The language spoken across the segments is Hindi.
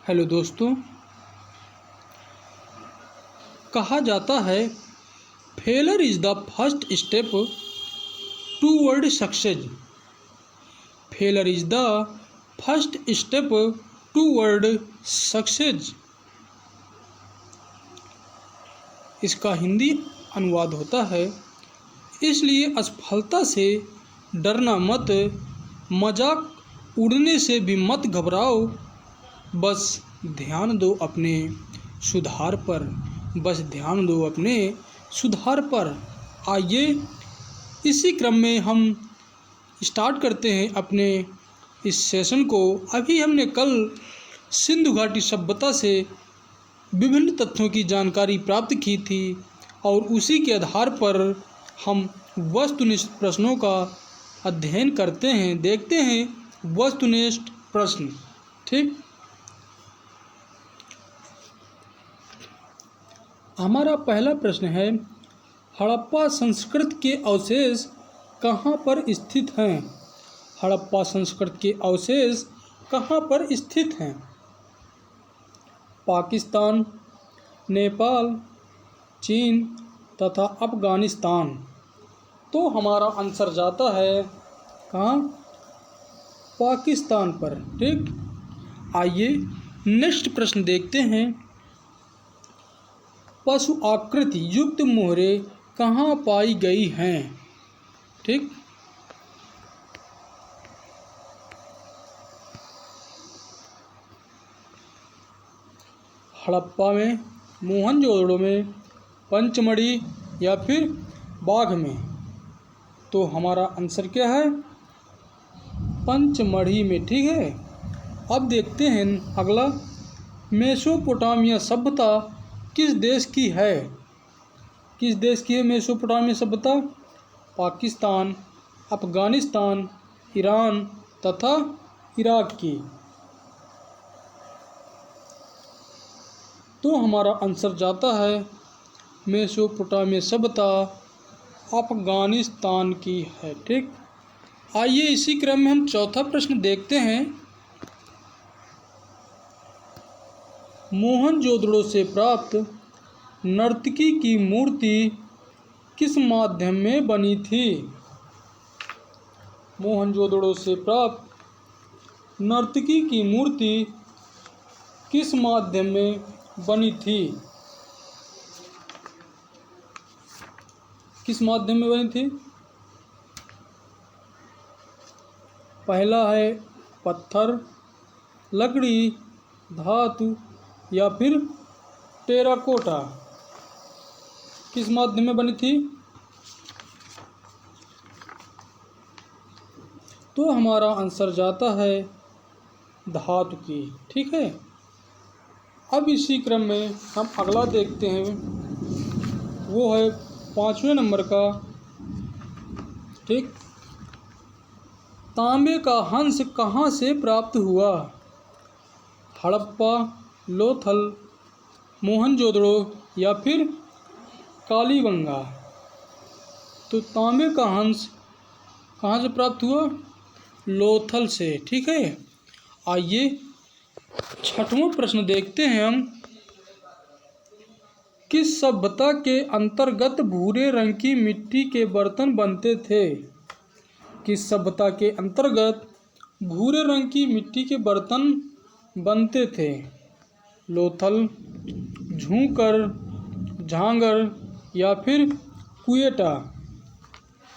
हेलो दोस्तों। कहा जाता है failure is the first step toward success. Failure is the first step toward success. इसका हिंदी अनुवाद होता है, इसलिए असफलता से डरना मत, मजाक उड़ने से भी मत घबराओ, बस ध्यान दो अपने सुधार पर। बस ध्यान दो अपने सुधार पर। आइए इसी क्रम में हम स्टार्ट करते हैं अपने इस सेशन को। अभी हमने कल सिंधु घाटी सभ्यता से विभिन्न तथ्यों की जानकारी प्राप्त की थी और उसी के आधार पर हम वस्तुनिष्ठ प्रश्नों का अध्ययन करते हैं। देखते हैं वस्तुनिष्ठ प्रश्न। ठीक, हमारा पहला प्रश्न है, हड़प्पा संस्कृति के अवशेष कहाँ पर स्थित हैं? हड़प्पा संस्कृति के अवशेष कहाँ पर स्थित हैं? पाकिस्तान, नेपाल, चीन तथा अफगानिस्तान। तो हमारा आंसर जाता है कहाँ? पाकिस्तान पर। ठीक, आइए नेक्स्ट प्रश्न देखते हैं। पशु आकृति युक्त मोहरें कहाँ पाई गई हैं? ठीक, हड़प्पा में, मोहनजोदड़ो में, पंचमढ़ी या फिर बाघ में। तो हमारा आंसर क्या है? पंचमढ़ी में। ठीक है, अब देखते हैं अगला, मेसोपोटामिया सभ्यता किस देश की है? किस देश की है मेसोपोटामिया सभ्यता? पाकिस्तान, अफगानिस्तान, ईरान तथा इराक की। तो हमारा आंसर जाता है मेसोपोटामिया सभ्यता अफगानिस्तान की है। ठीक, आइए इसी क्रम में हम चौथा प्रश्न देखते हैं। मोहनजोदड़ो से प्राप्त नर्तकी की मूर्ति किस माध्यम में बनी थी? मोहनजोदड़ो से प्राप्त नर्तकी की मूर्ति किस माध्यम में बनी थी? किस माध्यम में बनी थी? पहला है पत्थर, लकड़ी, धातु या फिर टेराकोटा। किस माध्यम में बनी थी? तो हमारा आंसर जाता है धातु की। ठीक है, अब इसी क्रम में हम अगला देखते हैं, वो है 5वें नंबर का। ठीक, तांबे का हंस कहाँ से प्राप्त हुआ? हड़प्पा, लोथल, मोहनजोदड़ो या फिर कालीबंगा। तो तांबे का हंस कहाँ से प्राप्त हुआ? लोथल से। ठीक है, आइए छठवां प्रश्न देखते हैं हम। किस सभ्यता के अंतर्गत भूरे रंग की मिट्टी के बर्तन बनते थे? किस सभ्यता के अंतर्गत भूरे रंग की मिट्टी के बर्तन बनते थे? लोथल, झूंकर, झांगर या फिर कुएटा।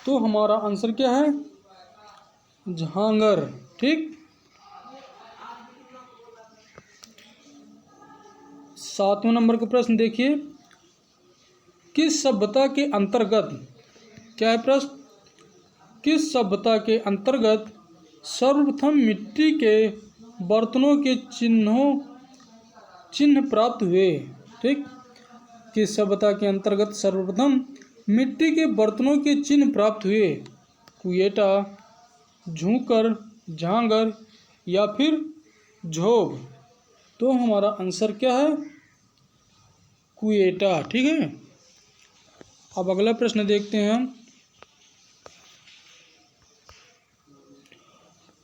तो हमारा आंसर क्या है? झांगर। ठीक, 7वें नंबर का प्रश्न देखिए। किस सभ्यता के अंतर्गत, क्या है प्रश्न? किस सभ्यता के अंतर्गत सर्वप्रथम मिट्टी के बर्तनों के चिन्ह प्राप्त हुए? ठीक, किस सभ्यता के अंतर्गत सर्वप्रथम मिट्टी के बर्तनों के चिन्ह प्राप्त हुए? कुएटा, झूंकर, झांगर या फिर झोब। तो हमारा आंसर क्या है? कुएटा। ठीक है, अब अगला प्रश्न देखते हैं हम।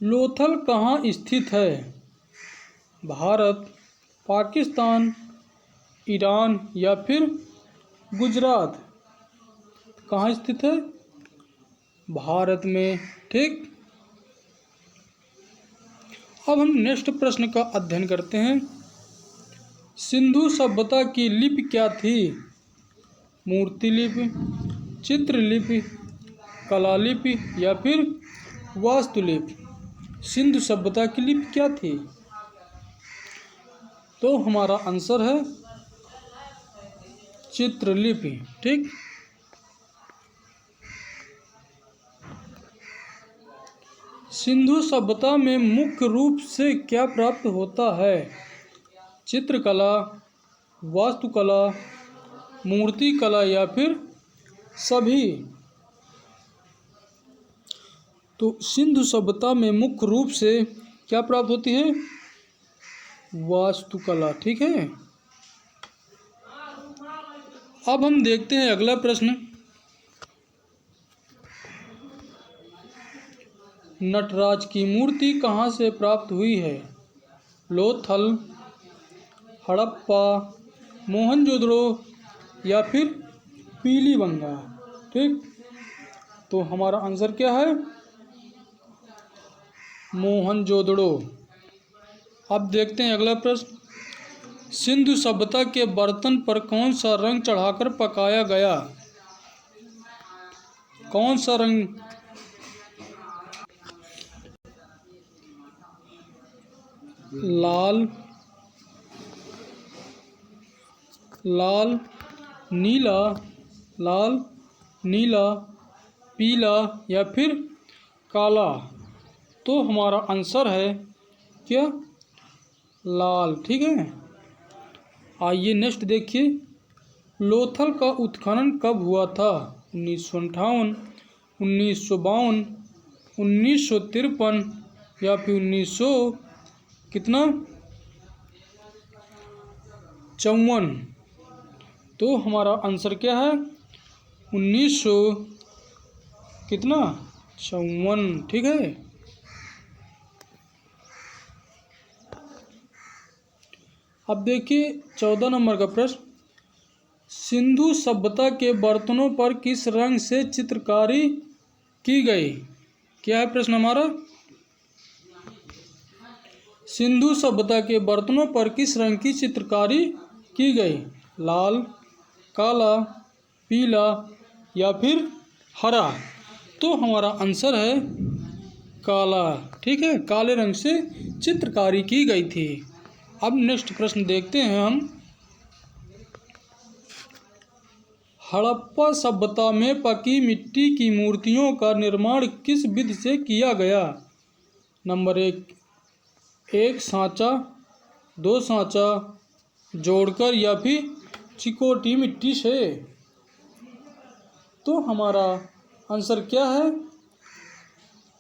लोथल कहाँ स्थित है? भारत, पाकिस्तान, ईरान या फिर गुजरात? कहाँ स्थित है? भारत में। ठीक। अब हम नेक्स्ट प्रश्न का अध्ययन करते हैं। सिंधु सभ्यता की लिपि क्या थी? मूर्ति लिपि, चित्रलिपि, कला लिपि या फिर वास्तुलिपि? सिंधु सभ्यता की लिपि क्या थी? तो हमारा आंसर है चित्रलिपि। ठीक। सिंधु सभ्यता में मुख्य रूप से क्या प्राप्त होता है? चित्रकला, वास्तुकला, मूर्तिकला या फिर सभी? तो सिंधु सभ्यता में मुख्य रूप से क्या प्राप्त होती है? वास्तुकला। ठीक है। अब हम देखते हैं अगला प्रश्न। नटराज की मूर्ति कहाँ से प्राप्त हुई है? लोथल, हड़प्पा, मोहनजोदड़ो या फिर पीलीबंगा? ठीक। तो हमारा आंसर क्या है? मोहनजोदड़ो। अब देखते हैं अगला प्रश्न। सिंधु सभ्यता के बर्तन पर कौन सा रंग चढ़ाकर पकाया गया? कौन सा रंग? लाल, लाल, नीला, लाल, नीला, पीला या फिर काला? तो हमारा आंसर है क्या? लाल। ठीक है। आइए नेक्स्ट देखिए। लोथल का उत्खनन कब हुआ था? 1958, 1952, 1953 या फिर 1900 कितना 54? तो हमारा आंसर क्या है? 1900 कितना 54। ठीक है। अब देखिए 14 नंबर का प्रश्न। सिंधु सभ्यता के बर्तनों पर किस रंग से चित्रकारी की गई? क्या है प्रश्न हमारा? सिंधु सभ्यता के बर्तनों पर किस रंग की चित्रकारी की गई? लाल, काला, पीला या फिर हरा? तो हमारा आंसर है काला। ठीक है। काले रंग से चित्रकारी की गई थी। अब नेक्स्ट प्रश्न देखते हैं हम। हड़प्पा सभ्यता में पकी मिट्टी की मूर्तियों का निर्माण किस विधि से किया गया? नंबर 1, एक सांचा, 2 सांचा जोड़कर या फिर चिकोटी मिट्टी से? तो हमारा आंसर क्या है?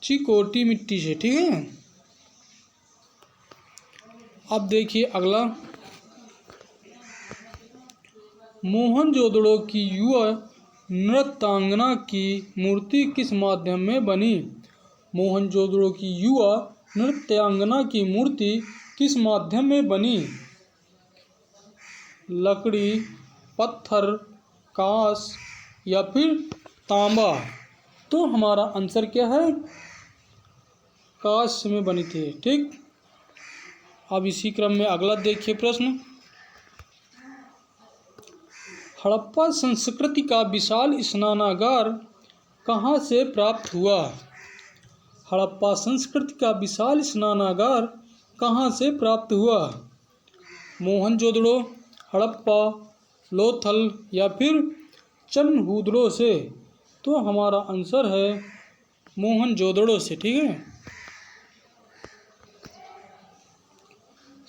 चिकोटी मिट्टी से। ठीक है। अब देखिए अगला। मोहनजोदड़ो की युवा नृत्यांगना की मूर्ति किस माध्यम में बनी? मोहनजोदड़ो की युवा नृत्यांगना की मूर्ति किस माध्यम में बनी? लकड़ी, पत्थर, कांस या फिर तांबा? तो हमारा आंसर क्या है? कांस में बनी थी। ठीक। अब इसी क्रम में अगला देखिए प्रश्न। हड़प्पा संस्कृति का विशाल स्नानागार कहाँ से प्राप्त हुआ? हड़प्पा संस्कृति का विशाल स्नानागार कहाँ से प्राप्त हुआ? मोहनजोदड़ो, हड़प्पा, लोथल या फिर चन्हुदड़ो से? तो हमारा आंसर है मोहनजोदड़ो से। ठीक है।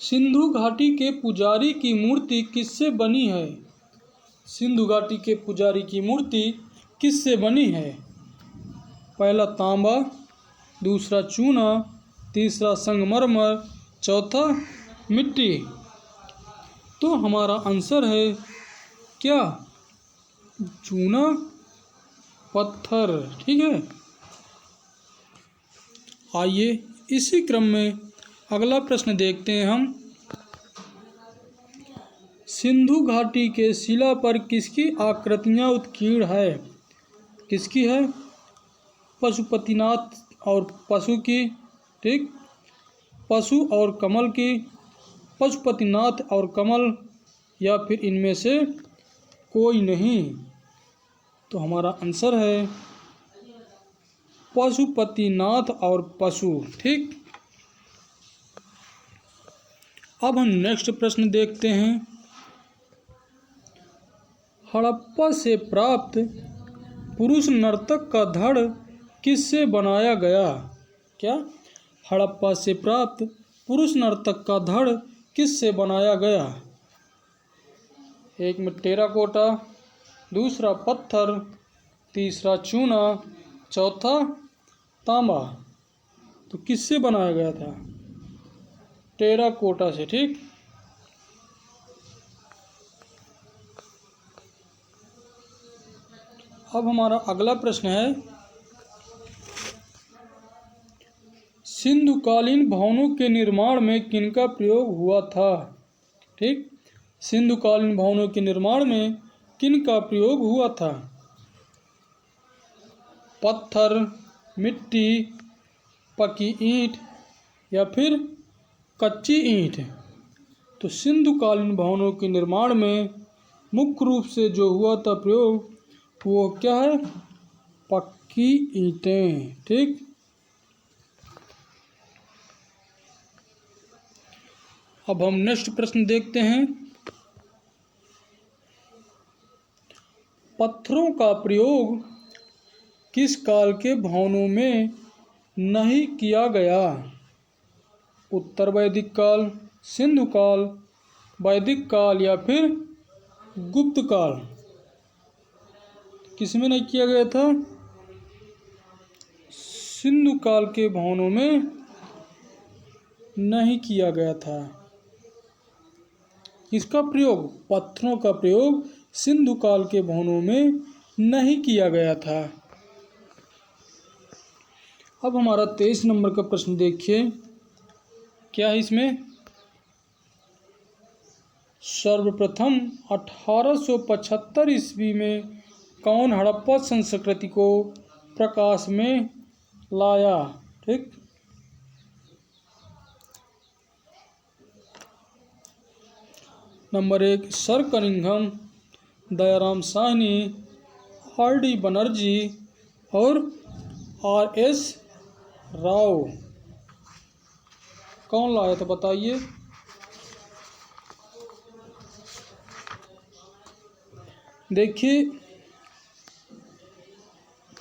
सिंधु घाटी के पुजारी की मूर्ति किससे बनी है? सिंधु घाटी के पुजारी की मूर्ति किससे बनी है? पहला तांबा, दूसरा चूना, तीसरा संगमरमर, चौथा मिट्टी? तो हमारा आंसर है क्या? चूना, पत्थर। ठीक है। आइए इसी क्रम में अगला प्रश्न देखते हैं हम। सिंधु घाटी के शिला पर किसकी आकृतियाँ उत्कीर्ण है? किसकी है? पशुपतिनाथ और पशु की, ठीक, पशु और कमल की, पशुपतिनाथ और कमल, या फिर इनमें से कोई नहीं। तो हमारा आंसर है पशुपतिनाथ और पशु, ठीक। अब हम नेक्स्ट प्रश्न देखते हैं। हड़प्पा से प्राप्त पुरुष नर्तक का धड़ किससे बनाया गया? क्या? हड़प्पा से प्राप्त पुरुष नर्तक का धड़ किससे बनाया गया? एक में टेराकोटा, दूसरा पत्थर, तीसरा चूना, चौथा तांबा। तो किससे बनाया गया था? टेराकोटा से, ठीक। अब हमारा अगला प्रश्न है, सिंधुकालीन भवनों के निर्माण में किनका प्रयोग हुआ था? ठीक, सिंधुकालीन भवनों के निर्माण में किनका प्रयोग हुआ था? पत्थर, मिट्टी, पकी ईंट, या फिर कच्ची ईंट। तो सिंधुकालीन भवनों के निर्माण में मुख्य रूप से जो हुआ था प्रयोग, वो क्या है? पक्की ईंटें, ठीक। अब हम नेक्स्ट प्रश्न देखते हैं। पत्थरों का प्रयोग किस काल के भवनों में नहीं किया गया? उत्तर वैदिक काल, सिंधु काल, वैदिक काल, या फिर गुप्त काल। किसमें नहीं किया गया था? सिंधु काल के भवनों में नहीं किया गया था। इसका प्रयोग, पत्थरों का प्रयोग सिंधु काल के भवनों में नहीं किया गया था। अब हमारा 23 नंबर का प्रश्न देखिए, क्या है इसमें? सर्वप्रथम 1875 ईस्वी में कौन हड़प्पा संस्कृति को प्रकाश में लाया? ठीक, number 1 sir Cunningham, Dayaram Sahni, RD. Banerjee और आर.एस. राव। कौन लाया था बताइए? देखिए,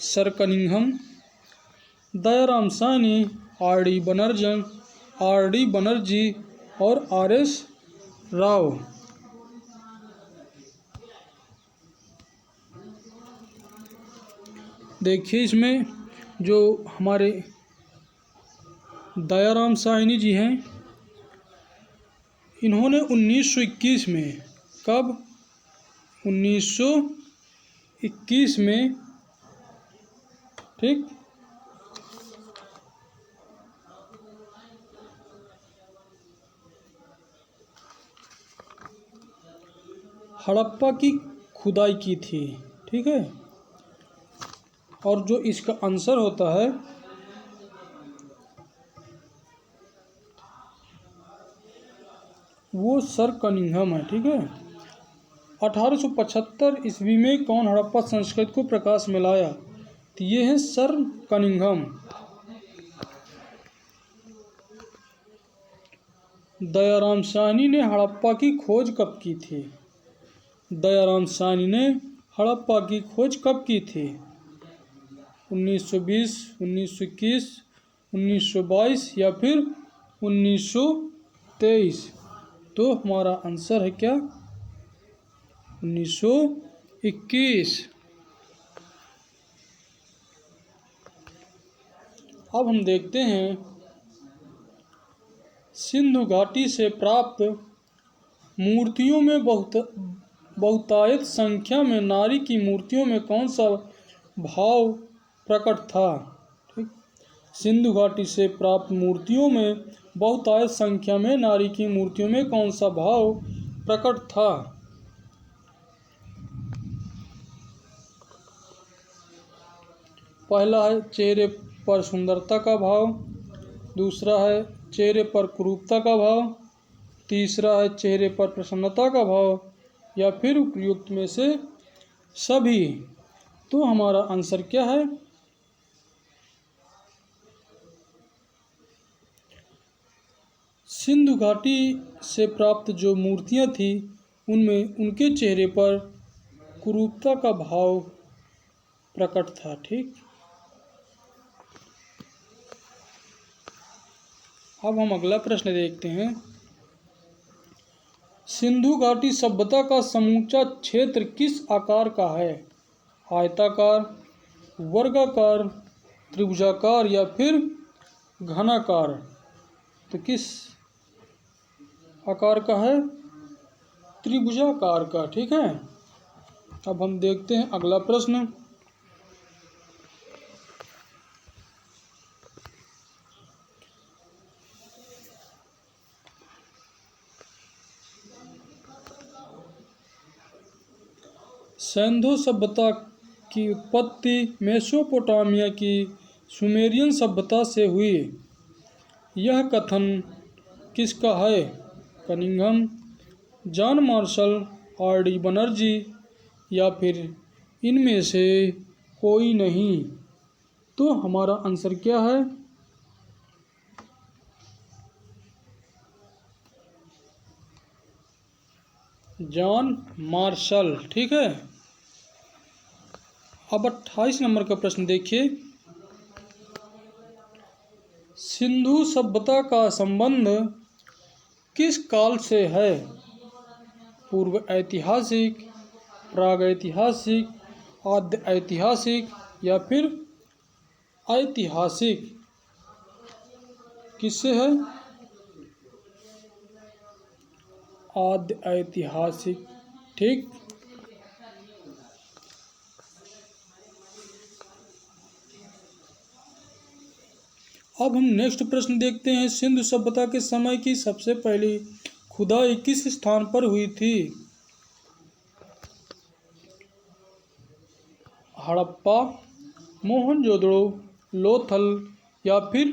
sir Cunningham, Dayaram Sahni, RD. Banerjee और आर.एस. राव। देखिए, इसमें जो हमारे दयाराम साहनी जी हैं, इन्होंने 1921 में, कब? 1921 में, ठीक, हड़प्पा की खुदाई की थी, ठीक है। और जो इसका आंसर होता है वो सर कनिंघम है, ठीक है। 1875 ईस्वी में कौन हड़प्पा संस्कृति को प्रकाश में लाया? तो ये है सर कनिंघम। दयाराम साहनी ने हड़प्पा की खोज कब की थी? दयाराम साहनी ने हड़प्पा की खोज कब की थी? 1920, 1921, 1922 या फिर 1923। तो हमारा आंसर है क्या? 1921। अब हम देखते हैं, सिंधु घाटी से प्राप्त मूर्तियों में बहुतायत संख्या में नारी की मूर्तियों में कौन सा भाव प्रकट था? ठीक, सिंधु घाटी से प्राप्त मूर्तियों में बहुतायत संख्या में नारी की मूर्तियों में कौन सा भाव प्रकट था? पहला है चेहरे पर सुंदरता का भाव, दूसरा है चेहरे पर कुरूपता का भाव, तीसरा है चेहरे पर प्रसन्नता का भाव, या फिर उपयुक्त में से सभी। तो हमारा आंसर क्या है? सिंधु घाटी से प्राप्त जो मूर्तियां थी उनमें उनके चेहरे पर कुरूपता का भाव प्रकट था। ठीक, अब हम अगला प्रश्न देखते हैं। सिंधु घाटी सभ्यता का समूचा क्षेत्र किस आकार का है? आयताकार, वर्गाकार, त्रिभुजाकार या फिर घनाकार? तो किस आकार का है? त्रिभुजाकार का। ठीक है, अब हम देखते हैं अगला प्रश्न। सिंधु सभ्यता की उत्पत्ति मेसोपोटामिया की सुमेरियन सभ्यता से हुई। यह कथन किसका है? Cunningham, John Marshall, RD. Banerjee या फिर इनमें से कोई नहीं? तो हमारा आंसर क्या है? John Marshall. ठीक है, अब 28 नंबर का प्रश्न देखिए। सिंधु सभ्यता का संबंध किस काल से है? पूर्व ऐतिहासिक, प्रागैतिहासिक, आद्य ऐतिहासिक या फिर ऐतिहासिक? किससे है? आद्य ऐतिहासिक। ठीक, अब हम नेक्स्ट प्रश्न देखते हैं। सिंधु सभ्यता के समय की सबसे पहली खुदाई किस स्थान पर हुई थी? हड़प्पा, मोहनजोदड़ो, लोथल या फिर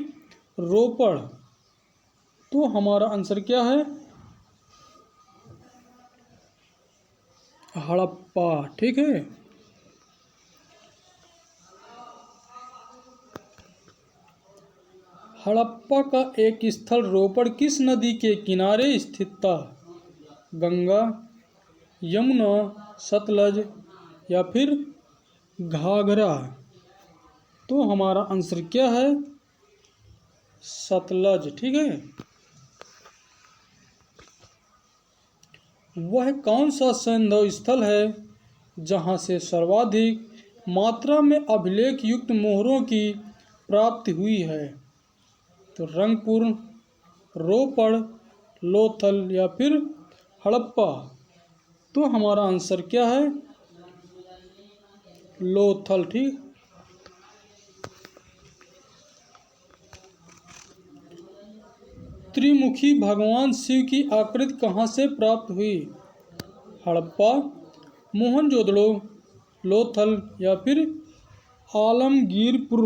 रोपड़? तो हमारा आंसर क्या है? हड़प्पा। ठीक है, हड़प्पा का एक स्थल रोपड़ किस नदी के किनारे स्थित था? गंगा, यमुना, सतलज या फिर घाघरा? तो हमारा आंसर क्या है? सतलज। ठीक है, वह कौन सा सैंधव स्थल है जहां से सर्वाधिक मात्रा में अभिलेख युक्त मोहरों की प्राप्ति हुई है? तो रंगपुर, रोपड़, लोथल या फिर हड़प्पा? तो हमारा आंसर क्या है? लोथल। ठीक, त्रिमुखी भगवान शिव की आकृति कहाँ से प्राप्त हुई? हड़प्पा, मोहनजोदड़ो, लोथल या फिर आलमगीरपुर?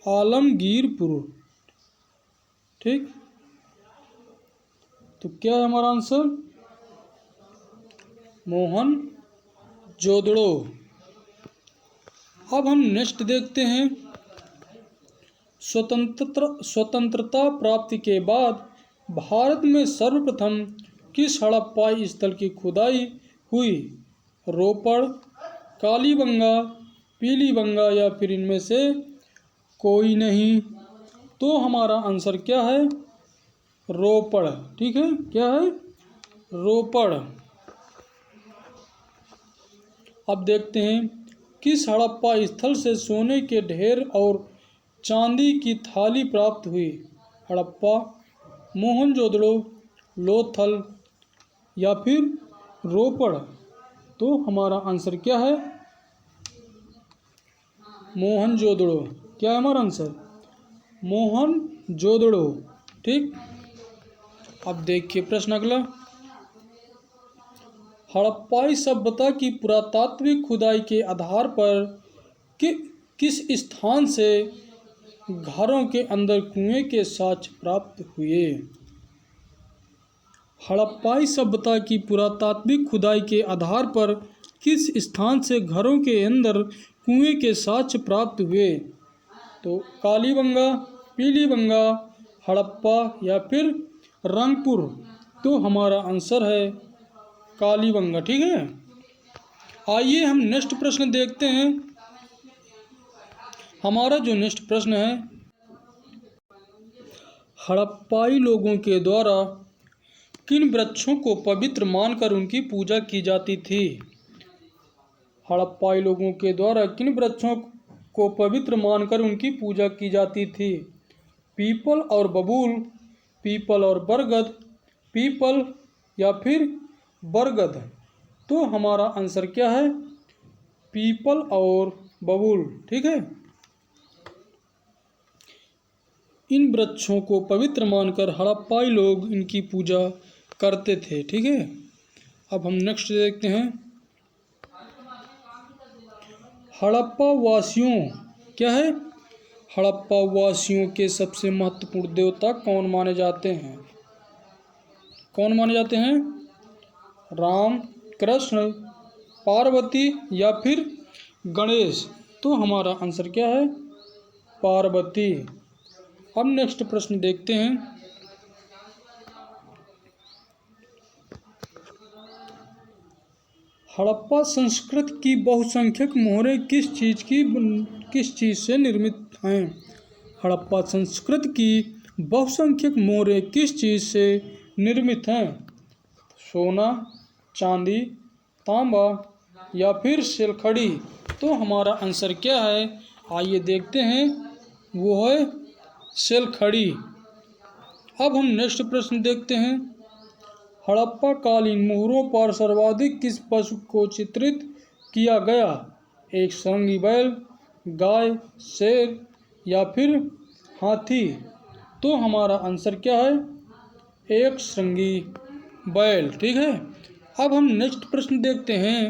आलमगीरपुर। ठीक, तो क्या है हमारा आंसर? मोहनजोदड़ो। अब हम नेक्स्ट देखते हैं। स्वतंत्रता प्राप्ति के बाद भारत में सर्वप्रथम किस हड़प्पाई स्थल की खुदाई हुई? रोपड़, कालीबंगा, पीलीबंगा या फिर इनमें से कोई नहीं? तो हमारा आंसर क्या है? रोपड़। ठीक है, क्या है? रोपड़। अब देखते हैं किस हड़प्पा स्थल से सोने के ढेर और चांदी की थाली प्राप्त हुई? हड़प्पा, मोहनजोदड़ो, लोथल या फिर रोपड़? तो हमारा आंसर क्या है? मोहनजोदड़ो। क्या है हमारा आंसर? मोहनजोदड़ो। ठीक, अब देखिए प्रश्न अगला। हड़प्पाई सभ्यता की पुरातात्विक खुदाई के आधार पर किस स्थान से घरों के अंदर कुएं के साक्ष्य प्राप्त हुए? हड़प्पाई सभ्यता की पुरातात्विक खुदाई के आधार पर किस स्थान से घरों के अंदर कुएं के साक्ष्य प्राप्त हुए? तो कालीबंगा, पीलीबंगा, हड़प्पा या फिर रंगपुर। तो हमारा आंसर है कालीबंगा। ठीक है, आइए हम नेक्स्ट प्रश्न देखते हैं। हमारा जो नेक्स्ट प्रश्न है, हड़प्पाई लोगों के द्वारा किन वृक्षों को पवित्र मानकर उनकी पूजा की जाती थी? हड़प्पाई लोगों के द्वारा किन वृक्षों को पवित्र मानकर उनकी पूजा की जाती थी? पीपल और बबूल, पीपल और बरगद, पीपल या फिर बरगद। तो हमारा आंसर क्या है? पीपल और बबूल। ठीक है, इन वृक्षों को पवित्र मानकर हड़प्पाई लोग इनकी पूजा करते थे। ठीक है, अब हम नेक्स्ट देखते हैं। हड़प्पा वासियों क्या है? हड़प्पा वासियों के सबसे महत्वपूर्ण देवता कौन माने जाते हैं? कौन माने जाते हैं? राम, कृष्ण, पार्वती या फिर गणेश। तो हमारा आंसर क्या है? पार्वती। अब नेक्स्ट प्रश्न देखते हैं। हड़प्पा संस्कृति की बहुसंख्यक मोहरें किस चीज़ से निर्मित हैं? हड़प्पा संस्कृति की बहुसंख्यक मोहरें किस चीज़ से निर्मित हैं? सोना, चांदी, तांबा या फिर सिलखड़ी। तो हमारा आंसर क्या है? आइए देखते हैं, वो है सिलखड़ी। अब हम नेक्स्ट प्रश्न देखते हैं। हड़प्पा कालीन मोहरों पर सर्वाधिक किस पशु को चित्रित किया गया? एक श्रृंगी बैल, गाय, शेर या फिर हाथी। तो हमारा आंसर क्या है? एक श्रृंगी बैल। ठीक है, अब हम नेक्स्ट प्रश्न देखते हैं।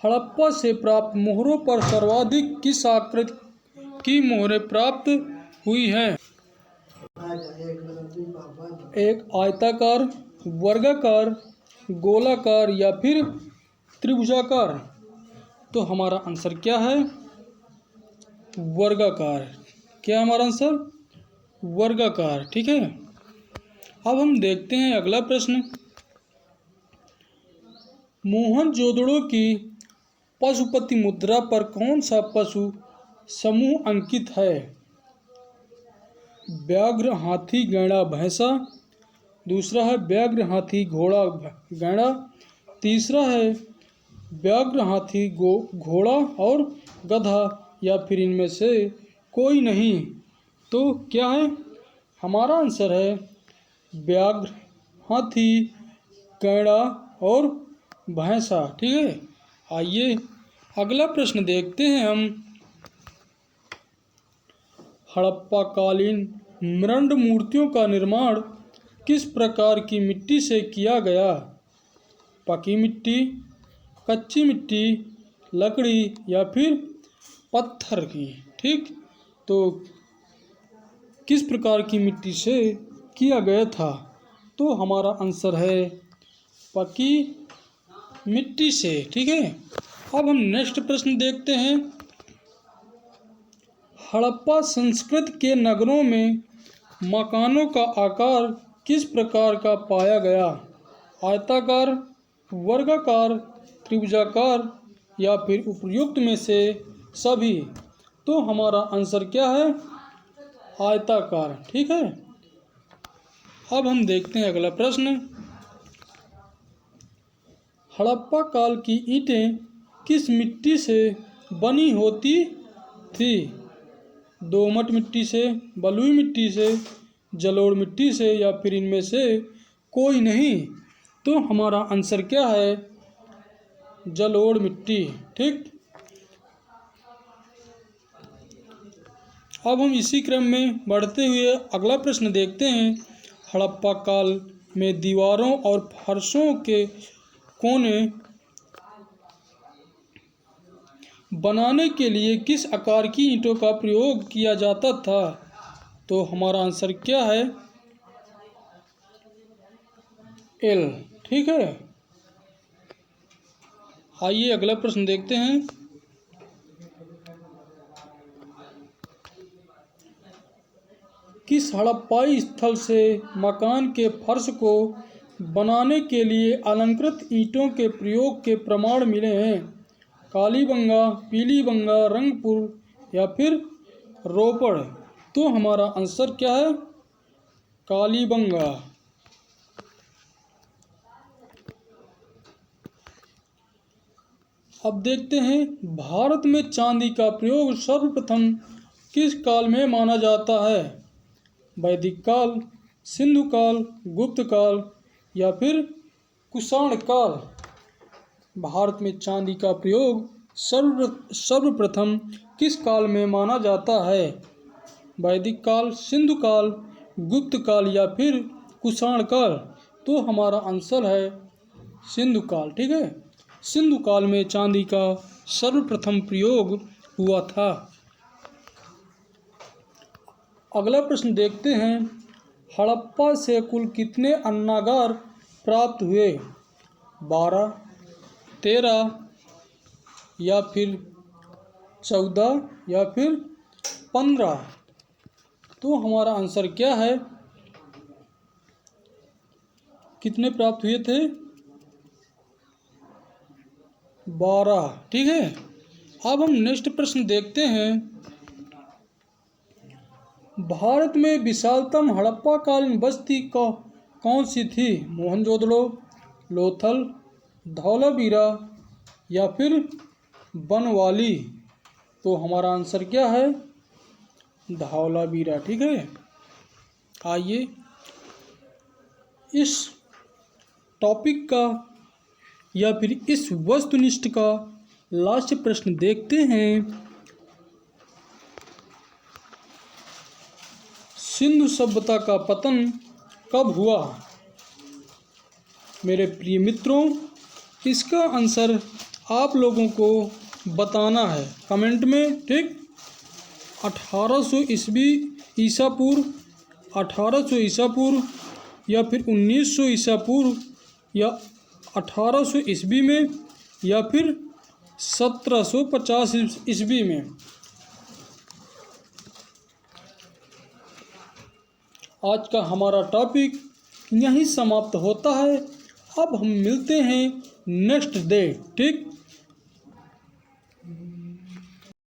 हड़प्पा से प्राप्त मोहरों पर सर्वाधिक किस आकृति की मोहरें प्राप्त हुई हैं? एक आयताकार, वर्गाकार, गोलाकार या फिर त्रिभुजाकार। तो हमारा आंसर क्या है? वर्गाकार। क्या हमारा आंसर? वर्गाकार। ठीक है, अब हम देखते हैं अगला प्रश्न। मोहनजोदड़ो की पशुपति मुद्रा पर कौन सा पशु समूह अंकित है? व्याघ्र, हाथी, गैंडा, भैंसा। दूसरा है व्याघ्र, हाथी, घोड़ा, गैंडा। तीसरा है व्याघ्र, हाथी, घोड़ा और गधा या फिर इनमें से कोई नहीं। तो क्या है? हमारा आंसर है व्याघ्र, हाथी, गैंडा और भैंसा। ठीक है, आइए अगला प्रश्न देखते हैं हम। हड़प्पा कालीन मृंड मूर्तियों का निर्माण किस प्रकार की मिट्टी से किया गया? पकी मिट्टी, कच्ची मिट्टी, लकड़ी या फिर पत्थर की। ठीक, तो किस प्रकार की मिट्टी से किया गया था? तो हमारा आंसर है पकी मिट्टी से। ठीक है, अब हम नेक्स्ट प्रश्न देखते हैं। हड़प्पा संस्कृति के नगरों में मकानों का आकार किस प्रकार का पाया गया? आयताकार, वर्गाकार, त्रिभुजाकार या फिर उपयुक्त में से सभी। तो हमारा आंसर क्या है? आयताकार। ठीक है, अब हम देखते हैं अगला प्रश्न। हड़प्पा काल की ईंटें किस मिट्टी से बनी होती थी? दोमट मिट्टी से, बलुई मिट्टी से, जलोढ़ मिट्टी से या फिर इनमें से कोई नहीं। तो हमारा आंसर क्या है? जलोढ़ मिट्टी। ठीक, अब हम इसी क्रम में बढ़ते हुए अगला प्रश्न देखते हैं। हड़प्पा काल में दीवारों और फर्शों के कोने बनाने के लिए किस आकार की ईंटों का प्रयोग किया जाता था? तो हमारा आंसर क्या है? एल। ठीक है, आइए अगला प्रश्न देखते हैं। किस हड़प्पाई स्थल से मकान के फर्श को बनाने के लिए अलंकृत ईंटों के प्रयोग के प्रमाण मिले हैं? कालीबंगा, पीलीबंगा, रंगपुर या फिर रोपड़? तो हमारा आंसर क्या है? कालीबंगा। अब देखते हैं, भारत में चांदी का प्रयोग सर्वप्रथम किस काल में माना जाता है? वैदिक काल, सिंधु काल, गुप्त काल या फिर कुषाण काल? भारत में चांदी का प्रयोग सर्वप्रथम किस काल में माना जाता है? वैदिक काल, सिंधु काल, गुप्त काल या फिर कुषाण काल? तो हमारा आंसर है सिंधु काल। ठीक है, सिंधु काल में चांदी का सर्वप्रथम प्रयोग हुआ था। अगला प्रश्न देखते हैं, हड़प्पा से कुल कितने अन्नागार प्राप्त हुए? 12, 13 या फिर 14 या फिर 15? तो हमारा आंसर क्या है? कितने प्राप्त हुए थे? 12। ठीक है, अब हम नेक्स्ट प्रश्न देखते हैं। भारत में विशालतम हड़प्पा कालीन बस्ती कौन सी थी? मोहनजोदड़ो, लोथल, धौलावीरा या फिर बनवाली? तो हमारा आंसर क्या है? धौलावीरा। ठीक है, आइए इस टॉपिक का या फिर इस वस्तुनिष्ठ का लास्ट प्रश्न देखते हैं। सिंधु सभ्यता का पतन कब हुआ? मेरे प्रिय मित्रों, इसका आंसर आप लोगों को बताना है कमेंट में। ठीक, 1800 ईस्वी ईसा पूर्व, 1800 ईसा पूर्व या फिर 1900 ईसा पूर्व या 1800 ईस्वी में या फिर 1750 ईस्वी में? आज का हमारा टॉपिक यहीं समाप्त होता है। अब हम मिलते हैं नेक्स्ट डे। ठीक।